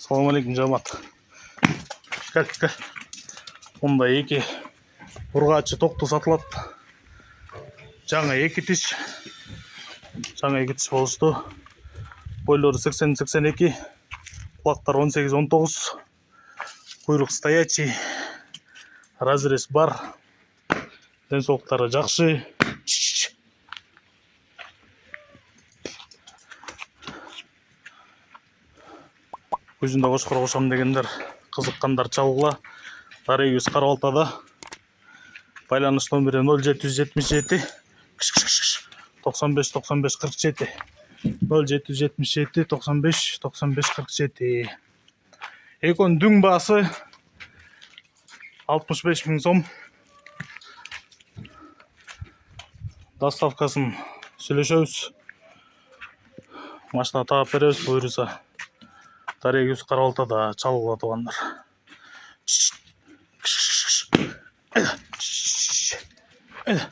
Assalamu alaikum жамаат. Кәл. Мұнда екі ұрғачы тоқты сатылат. Жаңа екі тіш болышты. Бойлары 80-82, құлақтар 18-19, құйрық стоячий, разрез бар, денсаулықтары жақсы. Көзінде қошқар қошам дегендер, қызыққандар чалғыла. Дарегөз Қарабалтада. Байланыс номері 0777 95 47. 0777 95 47. Екон дүң басы 65 000 сом. Доставкасын сөйлешөз. Машина тағап береміз, бұйырса. Дарегөз Қарабалтада чалғыла туғандар. Ayda.